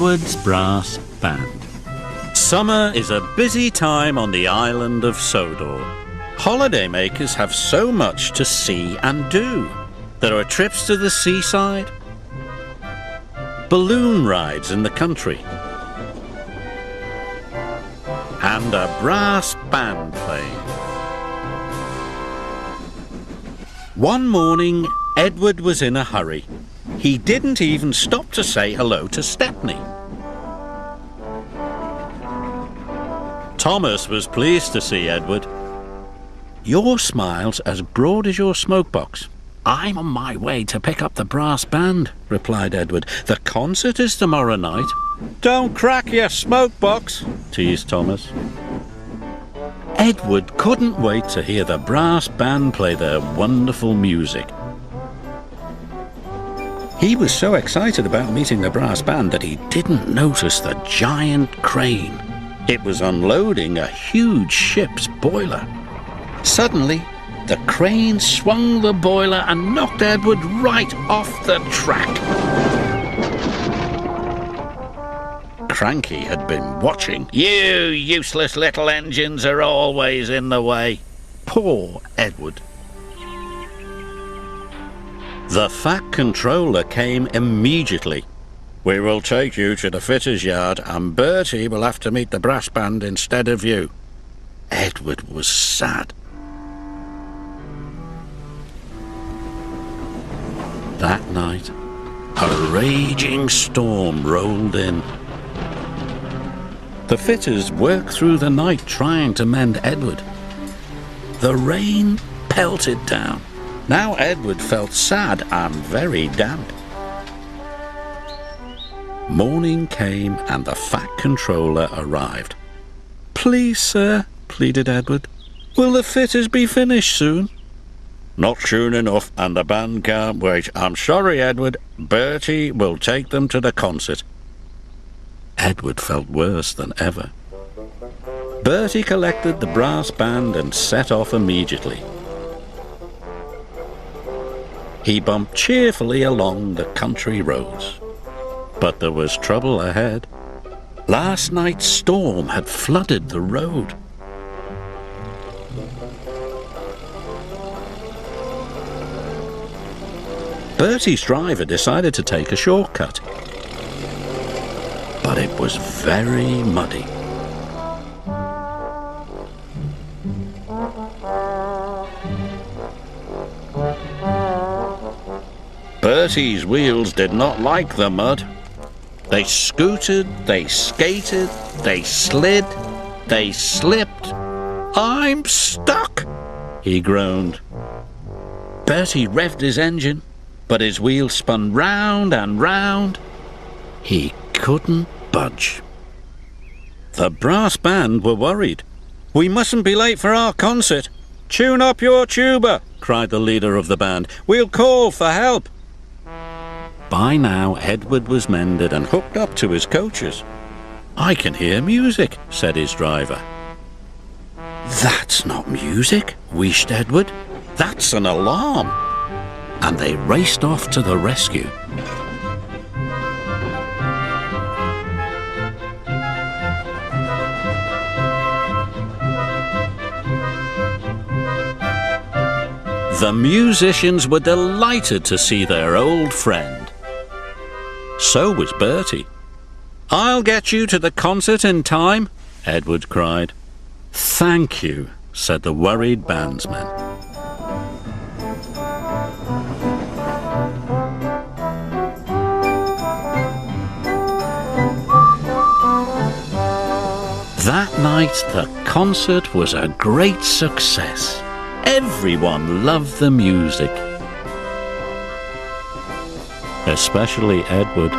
Edward's Brass Band. Summer is a busy time on the island of Sodor. Holidaymakers have so much to see and do. There are trips to the seaside, balloon rides in the country, and a brass band playing. One morning, Edward was in a hurry. He didn't even stop to say hello to Stepney. Thomas was pleased to see Edward. "Your smile's as broad as your smoke box." "I'm on my way to pick up the brass band," replied Edward. "The concert is tomorrow night." "Don't crack your smoke box," teased Thomas. Edward couldn't wait to hear the brass band play their wonderful music. He was so excited about meeting the brass band that he didn't notice the giant crane. It was unloading a huge ship's boiler. Suddenly, the crane swung the boiler and knocked Edward right off the track. Cranky had been watching. "You useless little engines are always in the way." Poor Edward. The Fat Controller came immediately. "We will take you to the fitter's yard, and Bertie will have to meet the brass band instead of you." Edward was sad. That night, a raging storm rolled in. The fitters worked through the night trying to mend Edward. The rain pelted down. Now Edward felt sad and very damp. Morning came and the Fat Controller arrived. "Please, sir," pleaded Edward, "will the fitters be finished soon?" "Not soon enough, and the band can't wait. I'm sorry, Edward. Bertie will take them to the concert." Edward felt worse than ever. Bertie collected the brass band and set off immediately. He bumped cheerfully along the country roads. But there was trouble ahead. Last night's storm had flooded the road. Bertie's driver decided to take a shortcut. But it was very muddy. Bertie's wheels did not like the mud. They scooted, they skated, they slid, they slipped. "I'm stuck," he groaned. Bertie revved his engine, but his wheels spun round and round. He couldn't budge. The brass band were worried. "We mustn't be late for our concert." "Tune up your tuba," cried the leader of the band. "We'll call for help." By now, Edward was mended and hooked up to his coaches. "I can hear music," said his driver. "That's not music," wheezed Edward. "That's an alarm." And they raced off to the rescue. The musicians were delighted to see their old friend. So was Bertie. "I'll get you to the concert in time," Edward cried. "Thank you," said the worried bandsman. That night, the concert was a great success. Everyone loved the music, especially Edward.